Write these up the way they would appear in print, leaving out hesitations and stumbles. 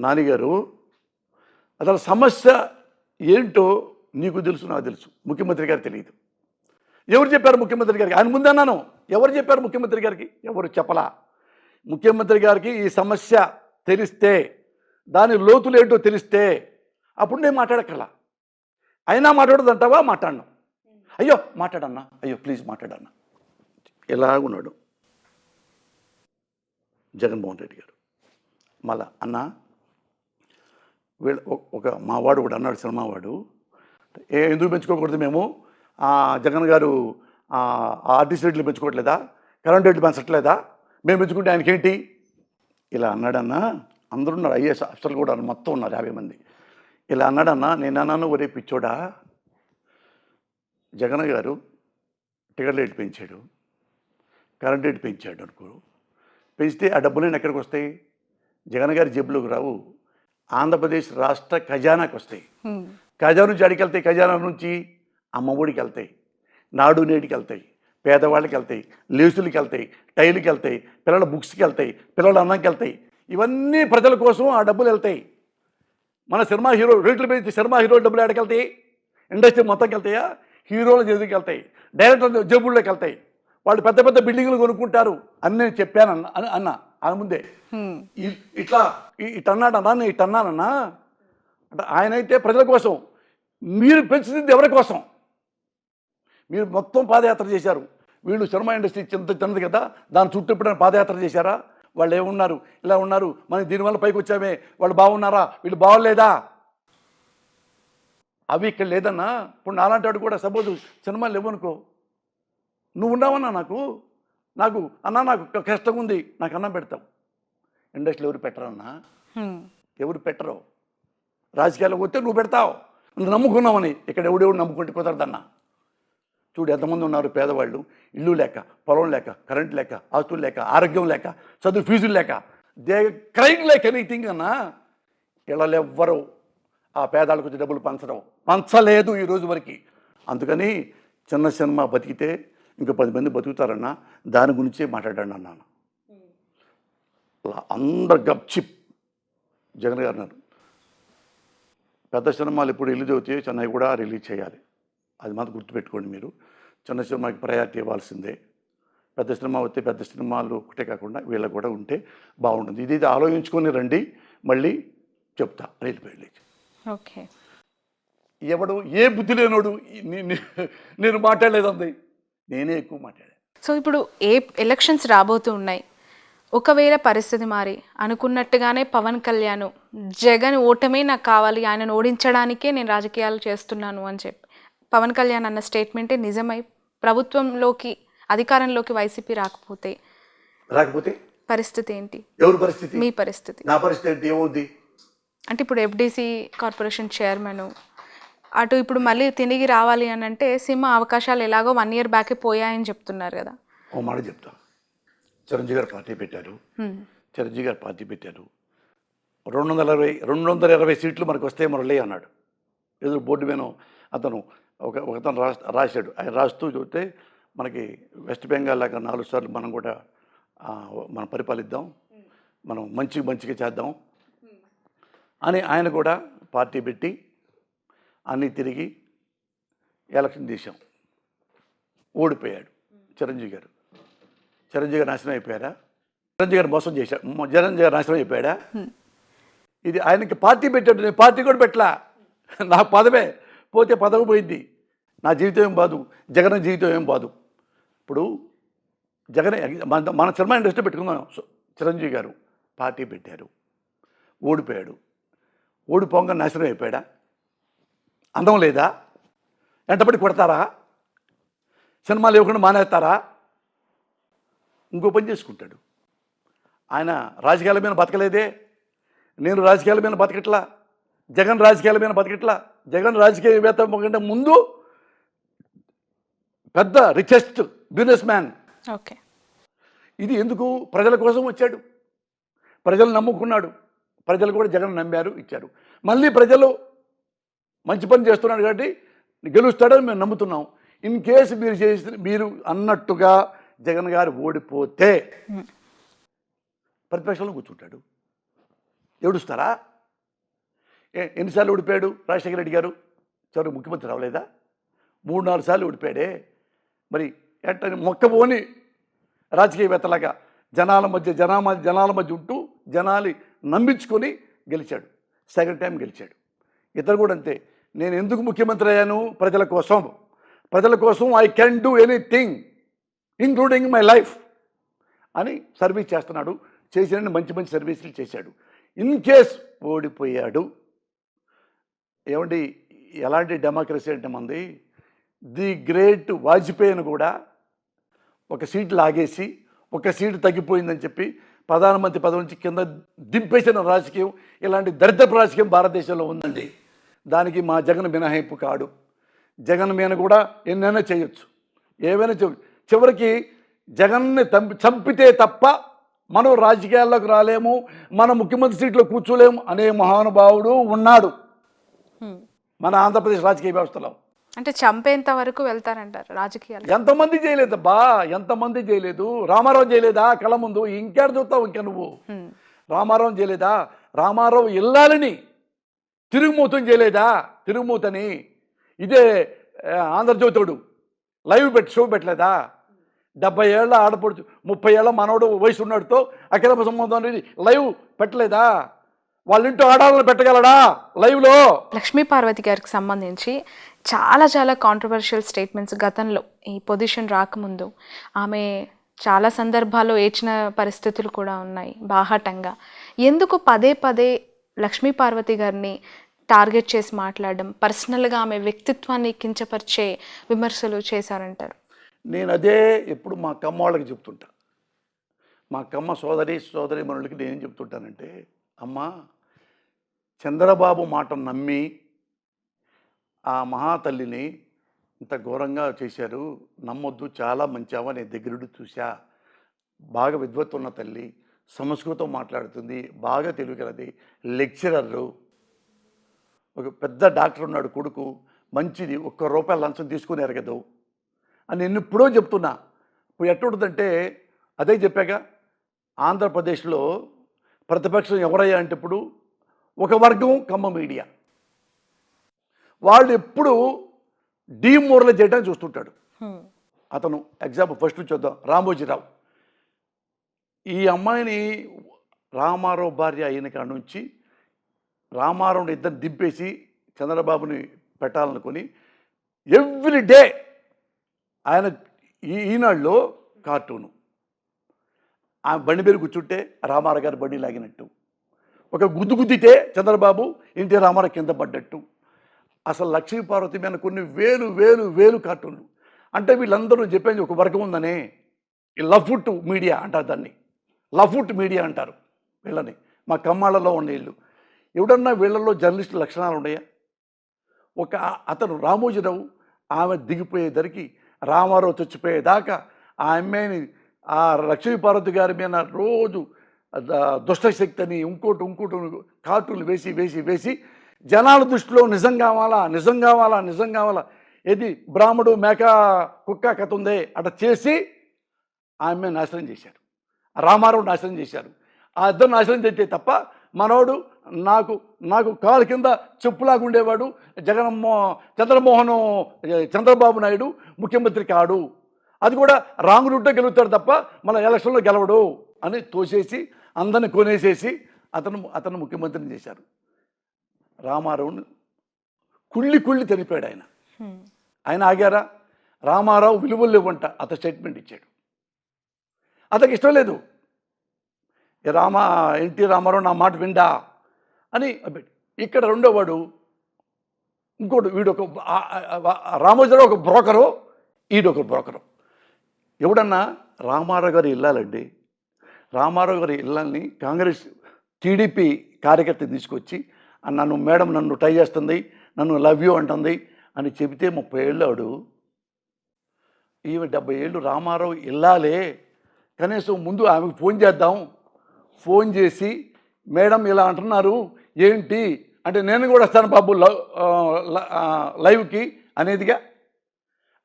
నానిగారు అసలు సమస్య ఏంటో నీకు తెలుసు, నాకు తెలుసు, ముఖ్యమంత్రి గారికి తెలియదు. ఎవరు చెప్పారు ముఖ్యమంత్రి గారికి? ఆయన ముందే అన్నాను, ఎవరు చెప్పారు ముఖ్యమంత్రి గారికి? ఎవరు చెప్పలా. ముఖ్యమంత్రి గారికి ఈ సమస్య తెలిస్తే, దాని లోతులు ఏంటో తెలిస్తే అప్పుడు నేను మాట్లాడక్కర్లా. అయినా మాట్లాడదంటావా? మాట్లాడను. అయ్యో మాట్లాడన్నా, అయ్యో ప్లీజ్ మాట్లాడన్నా. ఎలాగున్నాడు జగన్మోహన్ రెడ్డి గారు. మళ్ళా అన్న వీళ్ళు ఒక మావాడు కూడా అన్నాడు, సినిమావాడు, ఎందుకు పెంచుకోకూడదు మేము? జగన్ గారు ఆర్టీసీ రేట్లు పెంచుకోవట్లేదా? కరెంట్ రేట్లు పెంచట్లేదా? మేము పెంచుకుంటే ఆయనకేంటి? ఇలా అన్నాడన్నా. అందరూ ఉన్నారు, ఐఏఎస్ అఫ్సర్లు కూడా మొత్తం ఉన్నారు 50 మంది. ఇలా అన్నాడన్నా. నేను అన్నాను, ఒరే పిచ్చోడా, జగన్ గారు టికెట్ రేటు పెంచాడు, కరెంట్ రేటు పెంచాడు అనుకో. పెంచితే ఆ డబ్బులన్నీ ఎక్కడికి వస్తాయి? జగన్ గారి జేబులోకి రావు, ఆంధ్రప్రదేశ్ రాష్ట్ర ఖజానాకి వస్తాయి. ఖజానా నుంచి అడిగి వెళ్తాయి, ఖజానా నుంచి అమ్మఒడికి వెళ్తాయి, నాడు నేటికి వెళ్తాయి, పేదవాళ్ళకి వెళ్తాయి, లేసులకి వెళ్తాయి, టైలుకి వెళ్తాయి, పిల్లల బుక్స్కి వెళ్తాయి, పిల్లల అన్నంకి వెళ్తాయి. ఇవన్నీ ప్రజల కోసం ఆ డబ్బులు వెళ్తాయి. మన సినిమా హీరో రేట్లు పెంచి సినిమా హీరో డబ్బులు ఎక్కడికి వెళ్తాయి? ఇండస్ట్రీ మొత్తంకి వెళ్తాయా? హీరోల జేబుకి వెళ్తాయి, డైరెక్టర్ జేబుల్లోకి వెళ్తాయి. వాళ్ళు పెద్ద పెద్ద బిల్డింగ్లు కొనుక్కుంటారు అని నేను చెప్పాను అన్న ఆయన ముందే. ఇట్లా అన్నాడన్నా, నేను ఇట్లా అన్నానన్నా. అంటే ఆయనైతే ప్రజల కోసం, మీరు పెంచుతుంది ఎవరి కోసం? మీరు మొత్తం పాదయాత్ర చేశారు. వీళ్ళు సినిమా ఇండస్ట్రీ చిన్నది కదా, దాని చుట్టూ ఎప్పుడైనా పాదయాత్ర చేశారా? వాళ్ళు ఏమున్నారు, ఇలా ఉన్నారు, మనం దీనివల్ల పైకి వచ్చామే, వాళ్ళు బాగున్నారా, వీళ్ళు బాగోలేదా? అవి ఇక్కడ లేదన్నా. ఇప్పుడు నాలాంటి వాడు కూడా సపోజ్ సినిమాలు లేవనుకో, నువ్వు ఉన్నావన్నా, నాకు అన్నా నాకు కష్టంగా ఉంది, నాకు అన్నం పెడతావు. ఇండస్ట్రీలో ఎవరు పెట్టరన్నా, ఎవరు పెట్టరు. రాజకీయాలకు వస్తే నువ్వు పెడతావు, నువ్వు నమ్ముకున్నావని. ఇక్కడ ఎవడెవడు నమ్ముకుంటే కుదరదన్నా. చూడు ఎంతమంది ఉన్నారు పేదవాళ్ళు, ఇల్లు లేక, పొలం లేక, కరెంట్ లేక, ఆస్తులు లేక, ఆరోగ్యం లేక, చదువు ఫీజులు లేక, దే క్రైమ్ లేక ఎనీథింగ్ అన్నా. ఇళ్ళలో ఎవ్వరు ఆ పేదాలకు వచ్చి డబ్బులు పంచలేదు ఈ రోజు వరకు. అందుకని చిన్న సినిమా బతికితే ఇంకా 10 మంది బతుకుతారన్నా, దాని గురించే మాట్లాడండి అన్నాను. అందరు గప్చిప్. జగన్ గారు అన్నారు, పెద్ద సినిమాలు ఇప్పుడు రిలీజ్ అవుతాయి, చెన్నై కూడా రిలీజ్ చేయాలి. అది మాత్రం గుర్తుపెట్టుకోండి మీరు. చిన్న సినిమాకి ప్రయారిటీ ఇవ్వాల్సిందే. పెద్ద సినిమా వస్తే పెద్ద సినిమాలు ఒకటే కాకుండా వీళ్ళకి కూడా ఉంటే బాగుంటుంది. ఇది ఆలోచించుకొని రండి, మళ్ళీ చెప్తా. వెళ్ళి ఓకే. ఎవడు ఏ బుద్ధి లేనోడు నేను మాట్లాడలేదండి, నేనే ఎక్కువ మాట్లాడాను. సో ఇప్పుడు ఎలక్షన్స్ రాబోతూ ఉన్నాయి. ఒకవేళ పరిస్థితి మారి అనుకున్నట్టుగానే పవన్ కళ్యాణ్ జగన్ ఓటమే నాకు కావాలి, ఆయనను ఓడించడానికే నేను రాజకీయాలు చేస్తున్నాను అని చెప్పి పవన్ కళ్యాణ్ అన్న స్టేట్మెంటే నిజమై ప్రభుత్వంలోకి, అధికారంలోకి వైసీపీ రాకపోతే పరిస్థితి ఏంటి? ఎవరి పరిస్థితి? మీ పరిస్థితి. నా పరిస్థితి ఏంటి? ఏమవుద్ది అంటే ఇప్పుడు ఎఫ్డిసి కార్పొరేషన్ చైర్మన్ అటు ఇప్పుడు మళ్ళీ తిరిగి రావాలి అని అంటే సినిమా అవకాశాలు ఎలాగో 1 year బ్యాకే పోయాయని చెప్తున్నారు కదా. ఓ మాట చెప్తా. చిరంజీవి గారు పార్టీ పెట్టారు. 220 సీట్లు మనకు వస్తే మురళి అన్నాడు. ఎదురు బోర్డు మీద అతను ఒకతను రాశాడు. ఆయన రాస్తూ చూస్తే మనకి వెస్ట్ బెంగాల్ లాగా 4 సార్లు మనం కూడా మనం పరిపాలిద్దాం, మనం మంచిగా చేద్దాం అని ఆయన కూడా పార్టీ పెట్టి అన్నీ తిరిగి ఎలక్షన్ చేశాం. ఓడిపోయాడు చిరంజీవి గారు. నాశనం అయిపోయారా? చిరంజీవి గారు మోసం చేశాడు. చిరంజీవి గారు నాశనం అయిపోయాడా? ఇది ఆయనకి పార్టీ పెట్టాడు, నేను పార్టీ కూడా పెట్టలా. నాకు పదవే పోతే పదవి పోయింది, నా జీవితం ఏం బాదు, జగన్ జీవితం ఏం బాదు. ఇప్పుడు జగన్ మన సినిమా ఇండస్ట్రీ పెట్టుకుందాం. చిరంజీవి గారు పార్టీ పెట్టారు, ఓడిపోయాడు. ఓడిపోగా నాశనం అయిపోయాడా? అందం లేదా? వెంటబడి కొడతారా? సినిమాలు ఇవ్వకుండా మానేస్తారా? ఇంకో పని చేసుకుంటాడు. ఆయన రాజకీయాల మీద బతకలేదే, నేను రాజకీయాల మీద బతకట్లా, జగన్ రాజకీయాల మీద బతకట్లా. జగన్ రాజకీయవేత్త కంటే ముందు పెద్ద రిచెస్ట్ బిజినెస్ మ్యాన్. ఓకే. ఇది ఎందుకు? ప్రజల కోసం వచ్చాడు, ప్రజలు నమ్ముకున్నాడు, ప్రజలు కూడా జగన్ నమ్మారు, ఇచ్చారు. మళ్ళీ ప్రజలు మంచి పని చేస్తున్నాడు కాబట్టి గెలుస్తాడని మేము నమ్ముతున్నాం. ఇన్ కేసు మీరు అన్నట్టుగా జగన్ గారు ఓడిపోతే ప్రతిపక్షంలో కూర్చుంటాడు. ఏడుస్తారా? ఎన్నిసార్లు ఓడిపోయాడు రాజశేఖర రెడ్డి గారు? చివరికి ముఖ్యమంత్రి అవ్వలేదా? 3-4 సార్లు ఓడిపోయాడే. మరి ఎట్టని మొక్కబోని రాజకీయవేత్తలాగా జనాల మధ్య ఉంటూ జనాలు నమ్మించుకొని గెలిచాడు. సెకండ్ టైం గెలిచాడు. ఇతను కూడా అంతే. నేను ఎందుకు ముఖ్యమంత్రి అయ్యాను? ప్రజల కోసం I can do anything including my life అని సర్వీస్ చేస్తున్నాడు. చేసిన మంచి సర్వీసులు చేశాడు. ఇన్ కేస్ ఓడిపోయాడు, ఏమండి ఎలాంటి డెమోక్రసీ అంటే మంది? ది గ్రేట్ వాజ్పేయిని కూడా ఒక సీట్ లాగేసి ఒక సీటు తగ్గిపోయిందని చెప్పి ప్రధానమంత్రి పదవి నుంచి కింద దింపేసిన రాజకీయం, ఇలాంటి దరిద్రపు రాజకీయం భారతదేశంలో ఉందండి. దానికి మా జగన్ మినహాయింపు కాడు. జగన్ మీద కూడా ఎన్నైనా చేయొచ్చు, ఏమైనా చేయొచ్చు. చివరికి జగన్ని చంపితే తప్ప మనం రాజకీయాల్లోకి రాలేము, మన ముఖ్యమంత్రి సీట్లో కూర్చోలేము అనే మహానుభావుడు ఉన్నాడు మన ఆంధ్రప్రదేశ్ రాజకీయ వ్యవస్థలో. అంటే చంపేంత వరకు వెళ్తారంటారు రాజకీయాలు. ఎంతమంది చేయలేదబ్బా, ఎంతమంది చేయలేదు? రామారావు చేయలేదా కళ్ళ ముందు? ఇంకేడ చూస్తావు ఇంకా నువ్వు? రామారావు చేయలేదా? రామారావు ఇల్లాలని తిరుగుమూతని చేయలేదా? తిరుగుమూతని ఇదే ఆంధ్రజ్యోతుడు లైవ్ షో పెట్టలేదా? 70 ఏళ్ళ ఆడపడుచు 30 ఏళ్ళ మనోడు వయసు ఉన్నాడుతో అక్రమ సంబంధం అనేది లైవ్ పెట్టలేదా? వాళ్ళ ఇంట్లో ఆడాలని పెట్టగలడా లైవ్లో? లక్ష్మీ పార్వతి గారికి సంబంధించి చాలా కాంట్రవర్షియల్ స్టేట్మెంట్స్ గతంలో ఈ పొజిషన్ రాకముందు ఆమె చాలా సందర్భాల్లో ఏడ్చిన పరిస్థితులు కూడా ఉన్నాయి బాహాటంగా. ఎందుకు పదే లక్ష్మీ పార్వతి గారిని టార్గెట్ చేసి మాట్లాడడం, పర్సనల్గా ఆమె వ్యక్తిత్వాన్ని కించపరిచే విమర్శలు చేశారంటారు? నేను అదే ఎప్పుడు మా కమ్మ వాళ్ళకి చెప్తుంటా. మా కమ్మ సోదరి మనులకి నేనేం చెప్తుంటానంటే, అమ్మా చంద్రబాబు మాట నమ్మి ఆ మహాతల్లిని ఇంత ఘోరంగా చేశారు, నమ్మొద్దు, చాలా మంచావా, నేను దగ్గరుండి చూసా. బాగా విద్వత్తు ఉన్న తల్లి, సంస్కృతం మాట్లాడుతుంది, బాగా తెలివిగలది, లెక్చరరు, ఒక పెద్ద డాక్టర్ ఉన్నాడు కొడుకు, మంచిది, ₹1 లంచం తీసుకుని ఎరగదు అని నేను ఎప్పుడో చెప్తున్నా. ఇప్పుడు ఎట్టుంటుందంటే అదే చెప్పాక, ఆంధ్రప్రదేశ్లో ప్రతిపక్షం ఎవరయ్యా అంటే ఇప్పుడు ఒక వర్గం కమ్మ మీడియా. వాళ్ళు ఎప్పుడు డీమోరలైజ్ చేయడానికి చూస్తుంటాడు. అతను ఎగ్జాంపుల్ ఫస్ట్ చూద్దాం, రామోజీరావు. ఈ అమ్మాయిని రామారావు భార్య అయిన కాడ నుంచి రామారావుని ఇద్దరు దింపేసి చంద్రబాబుని పెట్టాలనుకొని ఎవ్రీ డే ఆయన ఈనాడులో కార్టూను, ఆ బండి మీద కూర్చుంటే రామారావు గారు బండి లాగినట్టు, ఒక గుద్దితే చంద్రబాబు ఎన్టీ రామారావు కింద పడ్డట్టు. అసలు లక్ష్మీ పార్వతి మీద కొన్ని వేలు కార్టూన్లు. అంటే వీళ్ళందరూ చెప్పేది ఒక వర్గం ఉందనే, ఈ లఫ్ట్ మీడియా అంటారు దాన్ని, లఫ్ట్ మీడియా అంటారు వీళ్ళని. మా కమ్మాళ్ళలో ఉండే వీళ్ళు. ఎవడన్నా వీళ్ళల్లో జర్నలిస్టు లక్షణాలు ఉన్నాయా? ఒక అతను రామోజీరావు ఆమె దిగిపోయేసరికి రామారావు చచ్చిపోయేదాకా ఆ అమ్మాయిని ఆ లక్ష్మీ పార్వతి గారి మీద రోజు దుష్టశక్తి అని ఇంకోటి కార్టూన్లు వేసి జనాల దృష్టిలో నిజం కావాలా, ఏది బ్రాహ్మడు మేక కుక్క కథ ఉందే అట్లా చేసి ఆమె నాశనం చేశారు, రామారావు నాశనం చేశారు. ఆ ఇద్దరు నాశనం చేస్తే తప్ప మనోడు నాకు కాలు కింద చెప్పులాగా ఉండేవాడు చంద్రబాబు నాయుడు ముఖ్యమంత్రి కాడు, అది కూడా రాంగ్ రూట్లో గెలుగుతాడు తప్ప మన ఎలక్షన్లో గెలవడు అని తోసేసి అందరిని కొనేసేసి అతను ముఖ్యమంత్రిని చేశారు. రామారావుని కుళ్ళి తెలిపాడు ఆయన ఆగారా? రామారావు విలువలు లేవంట అతను స్టేట్మెంట్ ఇచ్చాడు. అతనికి ఇష్టం లేదు, ఎన్టీ రామారావు నా మాట విండా అని. ఇక్కడ రెండోవాడు ఇంకోటి, రామోజీరావు ఒక బ్రోకరు, ఈడొక బ్రోకరు. ఎవడన్నా రామారావు గారి ఇల్లాలండి, రామారావు గారి ఇళ్ళని కాంగ్రెస్ టీడీపీ కార్యకర్త తీసుకొచ్చి మేడం నన్ను ట్రై చేస్తుంది, నన్ను లవ్ యూ అంటుంది అని చెబితే 30 ఏళ్ళాడు, ఈమె 70 ఏళ్ళు రామారావు ఇల్లాలే. కనీసం ముందు ఆమెకు ఫోన్ చేద్దాం, ఫోన్ చేసి మేడం ఇలా అంటున్నారు ఏంటి అంటే నేను కూడా వస్తాను బాబు లైవ్కి అనేదిగా.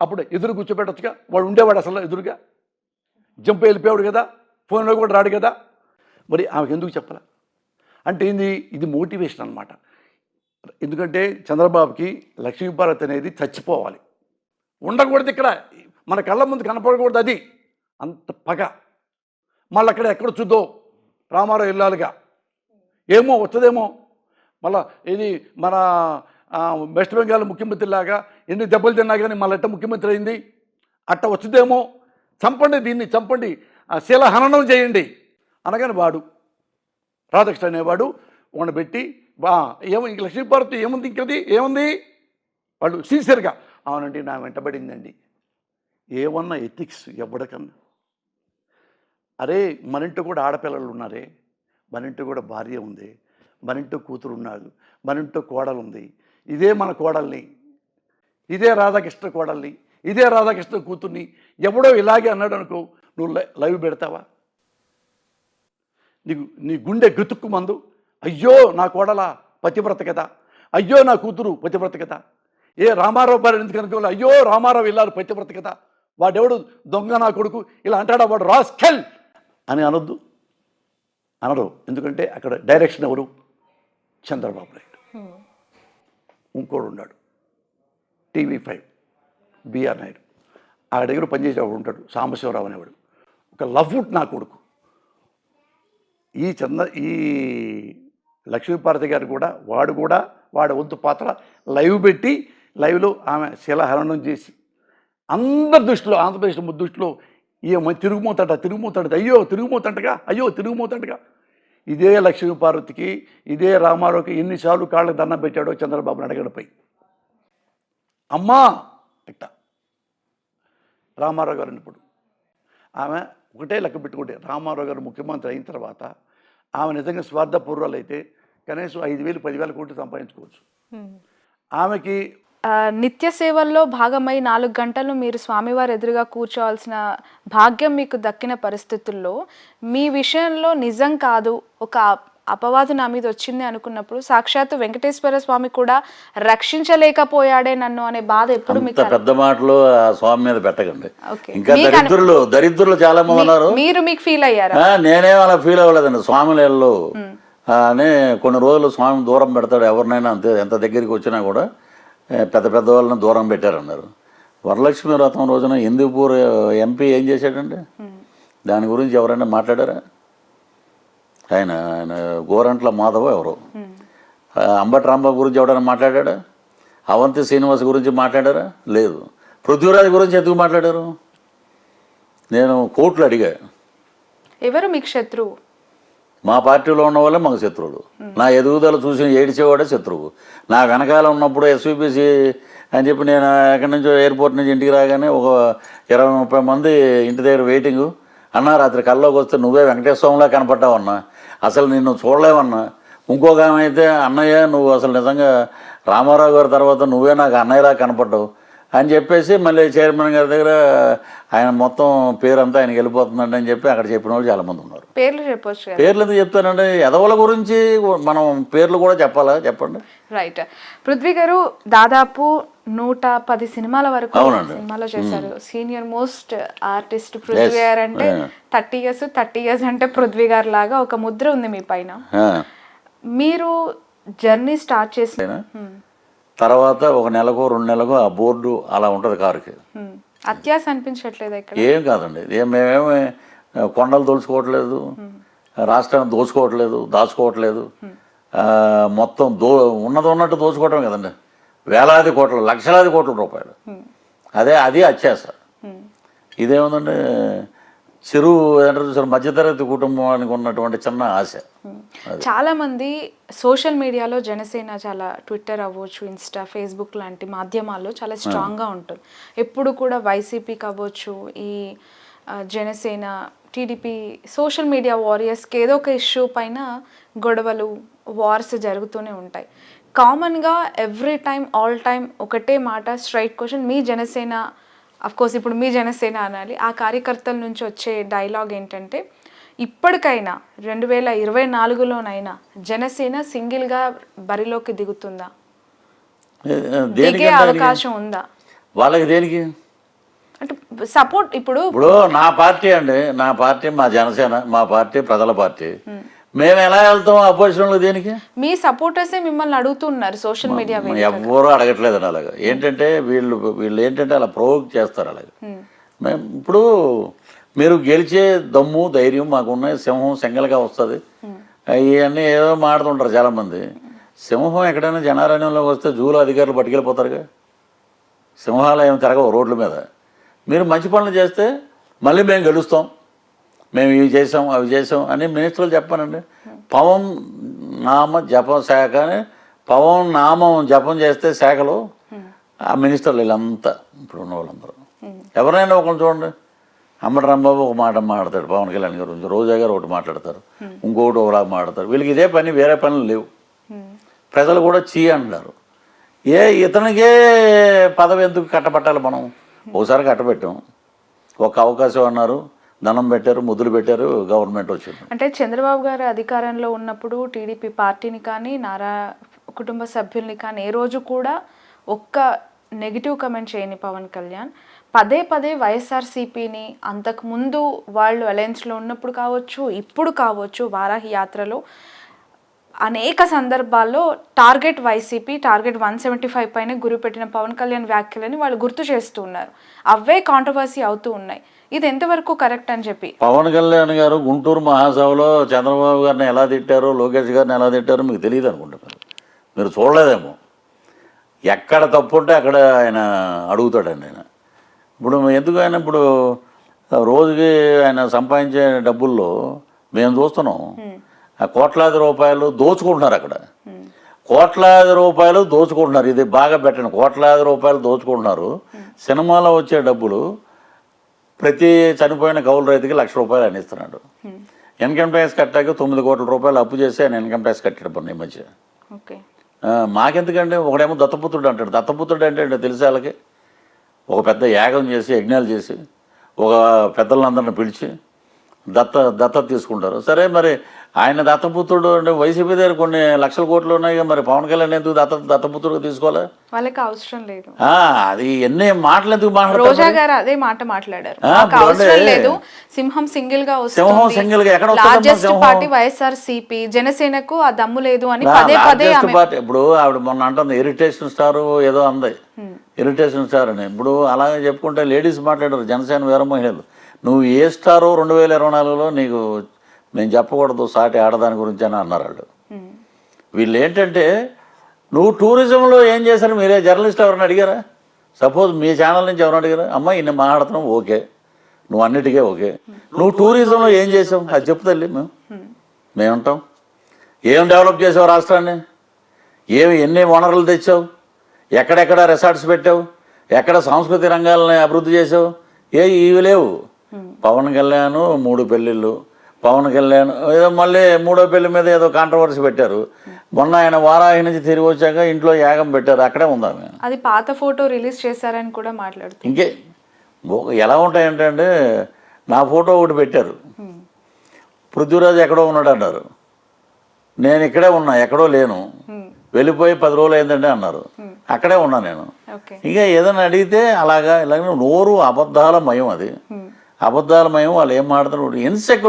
అప్పుడు ఎదురు కూర్చోబెట్టచ్చుగా, వాడు ఉండేవాడు అసలు ఎదురుగా, జంప్ వెళ్ళిపోయాడు కదా, ఫోన్లో కూడా రాడు కదా. మరి ఆమెకు ఎందుకు చెప్పాల? అంటే ఏంది, ఇది మోటివేషన్ అనమాట. ఎందుకంటే చంద్రబాబుకి లక్ష్మీపార్వతి అనేది చచ్చిపోవాలి, ఉండకూడదు ఇక్కడ, మన కళ్ళ ముందు కనపడకూడదు, అది అంత పగ. మళ్ళీ అక్కడ ఎక్కడ చూద్దో రామారావు వెళ్ళాలిగా, ఏమో వస్తుందేమో మళ్ళా ఇది మన వెస్ట్ బెంగాల్ ముఖ్యమంత్రి లాగా ఎన్ని దెబ్బలు తిన్నా కానీ మళ్ళీ ఎట్ట ముఖ్యమంత్రి అయింది, అట్ట వచ్చిందేమో, చంపండి దీన్ని, చంపండి, శిలహననం చేయండి అనగానే వాడు రాధాకృష్ణ అనేవాడు వాడిని పెట్టి ఏమో ఇంక లక్ష్మీపార్వతి ఏముంది, ఇంకది ఏముంది, వాళ్ళు సిన్సియర్గా అవునండి నా వెంటబడిందండి. ఏమన్నా ఎథిక్స్ ఎవరికన్నా? అరే మన ఇంట్లో కూడా ఆడపిల్లలు ఉన్నారే, మన ఇంట్లో కూడా భార్య ఉంది, మన ఇంట్లో కూతురు ఉన్నాడు, మన ఇంట్లో కోడలు ఉంది, ఇదే మన కోడల్ని, ఇదే రాధాకృష్ణ కోడల్ని, ఇదే రాధాకృష్ణ కూతుర్ని ఎవడో ఇలాగే అన్నాడు అనుకో, నువ్వు లైవ్ పెడతావా? నీ గుండె గతుక్కు మందు, అయ్యో నా కోడల పతివ్రత కదా, అయ్యో నా కూతురు పతివ్రత కదా, ఏ రామారావు భార్య ఎందుకు అనుకోవాలి, అయ్యో రామారావు ఇల్లాలు పతివ్రత కదా, వాడెవడు దొంగ నా కొడుకు ఇలా అంటాడా, వాడు రాస్కెల్ అని అనొద్దు, అనరు. ఎందుకంటే అక్కడ డైరెక్షన్ ఎవరు? చంద్రబాబు నాయుడు. ఇంకోడు ఉన్నాడు TV5 బిఆర్ నాయుడు, ఆ దగ్గర పనిచేసేవాడు ఉంటాడు సాంబశివరావు అనేవాడు, ఒక లవ్వుట్ నా కొడుకు. ఈ లక్ష్మీపార్వతి గారు కూడా వాడి వంతు పాత్ర లైవ్ పెట్టి, లైవ్లో ఆమె శిలాహరణం చేసి అందరి దృష్టిలో, ఆంధ్రప్రదేశ్ దృష్టిలో ఈమె తిరుగుమోతాడు, అయ్యో తిరుగుమోతంటగా. ఇదే లక్ష్మీపార్వతికి, ఇదే రామారావుకి ఎన్నిసార్లు కాళ్ళకి దండం పెట్టాడో చంద్రబాబు నాయుడుపై. అమ్మా ఇట్ట రామారావు గారు ఇప్పుడు ఆమె ఒకటే లెక్క పెట్టుకుంటే, రామారావు గారు ముఖ్యమంత్రి అయిన తర్వాత ఆమె నిజంగా స్వార్థపూర్వాలు అయితే కనీసం 5,000 10,000 కోట్లు సంపాదించుకోవచ్చు. ఆమెకి నిత్య సేవల్లో భాగమై 4 గంటలు మీరు స్వామివారి ఎదురుగా కూర్చోవాల్సిన భాగ్యం మీకు దక్కిన పరిస్థితుల్లో మీ విషయంలో నిజం కాదు, ఒక అపవాదు నా మీద వచ్చింది అనుకున్నప్పుడు సాక్షాత్తు వెంకటేశ్వర స్వామి కూడా రక్షించలేకపోయాడే నన్ను అనే బాధ ఎప్పుడు మీకు? పెద్ద మాటలు ఆ స్వామి మీద పెట్టకండి. ఇంకా దరిద్రులు చాలా మంది ఉన్నారు. మీకు ఫీల్ అయ్యారా? నేనేం అలా ఫీల్ అవ్వలేదండి. స్వామిలలో అని కొన్ని రోజులు స్వామి దూరం పెడతాడు ఎవరినైనా, అంతే. ఎంత దగ్గరికి వచ్చినా కూడా పెద్ద వాళ్ళని దూరం పెట్టారన్నారు. వరలక్ష్మి వ్రతం రోజున హిందూపూర్ MP ఏం చేశాడండి? దాని గురించి ఎవరైనా మాట్లాడారా? ఆయన గోరంట్ల మాధవ ఎవరు, అంబటి రాంబాబు గురించి ఎవరైనా మాట్లాడారా? అవంతి శ్రీనివాస్ గురించి మాట్లాడారా? లేదు. పృథ్వీరాజ్ గురించి ఎందుకు మాట్లాడారు? నేను కోర్టులు అడిగా. ఎవరు మీకు శత్రువు? మా పార్టీలో ఉన్న వాళ్ళే మాకు శత్రువులు. నా ఎదుగుదల చూసి ఏడిచేవాడే శత్రువు. నా వెనకాల ఉన్నప్పుడు SVPC అని చెప్పి నేను ఎక్కడి నుంచో ఎయిర్పోర్ట్ నుంచి ఇంటికి రాగానే ఒక 20-30 మంది ఇంటి దగ్గర వెయిటింగు. అన్నా రాత్రి కల్లోకి వస్తే నువ్వే వెంకటేశ్వరంలా కనపడ్డావన్నా, అసలు నిన్ను చూడలేవన్నా. ఇంకొక ఆమె అయితే అన్నయ్య నువ్వు అసలు నిజంగా రామారావు గారి తర్వాత నువ్వే నాకు అన్నయ్యలా కనపడ్డావు అని చెప్పేసి మళ్ళీ చైర్మన్ గారి దగ్గర ఆయన మొత్తం పేరంతా ఆయనకి వెళ్ళిపోతుందండి అని చెప్పి అక్కడ చెప్పిన వాళ్ళు చాలామంది ఉన్నారు. పేర్లు చెప్పొచ్చు. పేర్లు ఎందుకు చెప్తానండి? ఎదవల గురించి మనం పేర్లు కూడా చెప్పాలా? చెప్పండి. రైట్. పృథ్వీ గారు దాదాపు 110 సినిమాల వరకు సినిమాలో చేశారు. సీనియర్ మోస్ట్ ఆర్టిస్ట్ పృథ్వీ గారు అంటే 30 years అంటే పృథ్వీ గారు లాగా ఒక ముద్ర ఉంది మీ పైన. మీరు జర్నీ స్టార్ట్ చేసిన తర్వాత ఒక నెలకు 2 నెలలకు ఆ బోర్డు అలా ఉంటుంది కారుకి. అత్యాస అనిపించట్లేదు ఇక్కడ? ఏం కాదండి, మేమేమి కొండలు దోచుకోవట్లేదు, రాష్ట్రాన్ని దాచుకోవట్లేదు. మొత్తం ఉన్నట్టు దోచుకోవటం కదండి. వేలాది కోట్ల, లక్షలాది కోట్ల రూపాయలు. అది అత్యాస. ఇదేముందండి, మధ్యతరగతి కుటుంబానికి ఉన్నటువంటి చిన్న ఆశ. చాలా మంది సోషల్ మీడియాలో జనసేన చాలా ట్విట్టర్ అవ్వచ్చు, ఇన్స్టా, ఫేస్బుక్ లాంటి మాధ్యమాల్లో చాలా స్ట్రాంగ్గా ఉంటుంది. ఎప్పుడు కూడా వైసీపీకి అవ్వచ్చు, ఈ జనసేన, టీడీపీ సోషల్ మీడియా వారియర్స్కి ఏదో ఒక ఇష్యూ పైన గొడవలు, వార్స్ జరుగుతూనే ఉంటాయి. కామన్గా ఎవ్రీ టైం, ఆల్ టైం ఒకటే మాట, స్ట్రైట్ క్వశ్చన్, మీ జనసేన, అఫ్కోర్స్ ఇప్పుడు మీ జనసేన అనాలి, ఆ కార్యకర్తల నుంచి వచ్చే డైలాగ్ ఏంటంటే, ఇప్పటికైనా 2024లోనైనా జనసేన సింగిల్గా బరిలోకి దిగుతుందా, దిగే అవకాశం ఉందా? వాళ్ళకి దేనికి అంటే సపోర్ట్ ఇప్పుడు నా పార్టీ అండి, నా పార్టీ మా జనసేన, మా పార్టీ ప్రజల పార్టీ. మేము ఎలా వెళ్తాం అపోజిషన్లో దేనికి? మీ సపోర్టర్సే మిమ్మల్ని అడుగుతున్నారు సోషల్ మీడియా ఎవ్వరూ అడగట్లేదండి అలాగా. ఏంటంటే వీళ్ళు ఏంటంటే అలా ప్రొవోక్ చేస్తారు అలాగా. మేము ఇప్పుడు మీరు గెలిచే దమ్ము ధైర్యం మాకున్నాయి, సింహం సింగల్గా వస్తుంది, ఇవన్నీ ఏదో మాడుతుంటారు చాలామంది. సింహం ఎక్కడైనా జనారణ్యంలోకి వస్తే జూలో అధికారులు పట్టుకెళ్ళిపోతారుగా. సింహాలు ఏమి తిరగవు రోడ్ల మీద. మీరు మంచి పనులు చేస్తే మళ్ళీ మేము గెలుస్తాం, మేము ఇవి చేసాం అవి చేసాం అని మినిస్టర్లు చెప్పానండి. పవన్ నామ జపం శాఖ అని పవన్ నామం జపం చేస్తే శాఖలో ఆ మినిస్టర్లు వీళ్ళంతా ఇప్పుడు ఉన్న వాళ్ళందరూ ఎవరైనా ఒకరు చూడండి. అమ్మటి రాంబాబు ఒక మాట మాట్లాడతాడు, పవన్ కళ్యాణ్ గారు గురించి, రోజా గారు ఒకటి మాట్లాడతారు, ఇంకొకటి ఒకలా మాట్లాడతారు. వీళ్ళకి ఇదే పని, వేరే పనులు లేవు. ప్రజలు కూడా చీ అంటున్నారు. ఇతనికే పదవి ఎందుకు కట్టబట్టాలి? మనం ఒకసారి కట్టబెట్టాం, ఒక అవకాశం అన్నారు, దండం పెట్టారు, ముద్దులు పెట్టారు, గవర్నమెంట్ వచ్చింది. అంటే చంద్రబాబు గారు అధికారంలో ఉన్నప్పుడు టీడీపీ పార్టీని కానీ నారా కుటుంబ సభ్యుల్ని కానీ ఏ రోజు కూడా ఒక్క నెగిటివ్ కమెంట్ చేయని పవన్ కళ్యాణ్ పదే పదే వైఎస్ఆర్సీపీని అంతకుముందు వాళ్ళు అలయన్స్లో ఉన్నప్పుడు కావచ్చు, ఇప్పుడు కావచ్చు, వారాహి యాత్రలో అనేక సందర్భాల్లో టార్గెట్ వైసీపీ, టార్గెట్ 175 పైన గురిపెట్టిన పవన్ కళ్యాణ్ వ్యాఖ్యలని వాళ్ళు గుర్తు చేస్తూ ఉన్నారు. అవే కాంట్రవర్సీ అవుతూ ఉన్నాయి. ఇది ఎంతవరకు కరెక్ట్ అని చెప్పి పవన్ కళ్యాణ్ గారు గుంటూరు మహాసభలో చంద్రబాబు గారిని ఎలా తిట్టారో, లోకేష్ గారిని ఎలా తిట్టారో మీకు తెలియదు అనుకుంటున్నారు. మీరు చూడలేదేమో. ఎక్కడ తప్పు ఉంటే అక్కడ ఆయన అడుగుతాడండి. ఆయన ఇప్పుడు ఎందుకు ఆయన ఇప్పుడు రోజుకి ఆయన సంపాదించే డబ్బుల్లో మేము చూస్తున్నాం, ఆ కోట్లాది రూపాయలు దోచుకుంటున్నారు. అక్కడ కోట్లాది రూపాయలు దోచుకుంటున్నారు. ఇది బాగా పెట్టండి, కోట్లాది రూపాయలు దోచుకుంటున్నారు. సినిమాలో వచ్చే డబ్బులు ప్రతి చనిపోయిన కౌలు రైతుకి ₹1,00,000 ఆయన ఇస్తున్నాడు. ఇన్కమ్ ట్యాక్స్ కట్టాక 9 కోట్ల రూపాయలు అప్పు చేసి ఆయన ఇన్కమ్ ట్యాక్స్ కట్టాడు పన్ను ఈ మధ్య. మాకెందుకంటే ఒకడేమో దత్తపుత్రుడు అంటాడు. దత్తపుత్రుడు అంటే తెలిసే వాళ్ళకి ఒక పెద్ద యాగం చేసి, యజ్ఞాలు చేసి, ఒక పెద్దలందరిని పిలిచి దత్తత తీసుకుంటారు. సరే, మరి ఆయన దత్తపుత్రుడు అంటే వైసీపీ దగ్గర కొన్ని లక్షల కోట్లు ఉన్నాయి, మరి పవన్ కళ్యాణ్ ఎందుకు దత్తపుత్రుడు తీసుకోవాలి? వాళ్ళకి అవసరం లేదు. అది ఎన్ని మాటలు ఎందుకు మాట్లాడారు? రోజా గారు అదే మాట మాట్లాడారు, అవసరం లేదు, సింహం సింగిల్ గా సింహం సింగిల్ గా ఎక్కడ లార్జెస్ట్ పార్టీ వైఎస్ఆర్సీపీ, జనసేనకు ఆ దమ్ము లేదు అని పదే పదే పార్టీ. ఇప్పుడు ఆవిడ మొన్న అంటుంది ఇరిటేషన్ స్టార్ ఏదో అంది, ఇరిటేషన్ స్టార్ అని. ఇప్పుడు అలాగే చెప్పుకుంటే లేడీస్ మాట్లాడారు, జనసేన వీర మహిళలు. నువ్వు ఏ స్టారో 2024లో నీకు నేను చెప్పకూడదు, సాటి ఆడదాని గురించి అని అన్నారు వాళ్ళు. వీళ్ళు ఏంటంటే నువ్వు టూరిజంలో ఏం చేశారు? మీరే జర్నలిస్ట్ ఎవరైనా అడిగారా? సపోజ్ మీ ఛానల్ నుంచి ఎవరైనా అడిగారా? అమ్మ ఇన్ని మాట్లాడుతున్నావు, ఓకే, నువ్వు అన్నిటికీ ఓకే, నువ్వు టూరిజంలో ఏం చేసావు అది చెప్పు తల్లి. మేము ఉంటాం. ఏం డెవలప్ చేసావు రాష్ట్రాన్ని? ఎన్ని వనరులు తెచ్చావు? ఎక్కడెక్కడ రిసార్ట్స్ పెట్టావు? ఎక్కడ సాంస్కృతిక రంగాలని అభివృద్ధి చేసావు? ఇవి లేవు. పవన్ కళ్యాణ్ 3 పెళ్ళిళ్ళు, పవన్ కళ్యాణ్ ఏదో మళ్ళీ 3వ పెళ్లి మీద ఏదో కాంట్రవర్సీ పెట్టారు. మొన్న ఆయన వారాహి నుంచి తిరిగి వచ్చాక ఇంట్లో యాగం పెట్టారు, అక్కడే ఉందా? అది పాత ఫోటో రిలీజ్ చేశారని కూడా మాట్లాడుతుంది. ఇంకే ఎలా ఉంటాయంటే అండి, నా ఫోటో ఒకటి పెట్టారు, పృథ్వీరాజ్ ఎక్కడో ఉన్నాడు అన్నారు, నేను ఇక్కడే ఉన్నా, ఎక్కడో లేను, వెళ్ళిపోయి 10 రోజులు అయిందంటే అన్నారు, అక్కడే ఉన్నా నేను. ఇక ఏదైనా అడిగితే అలాగా ఇలాగ నోరు అబద్ధాల మయం. అది అబద్ధాల మయం. వాళ్ళు ఏం మాట్లాడుతున్నారు? ఇన్సెక్యూర్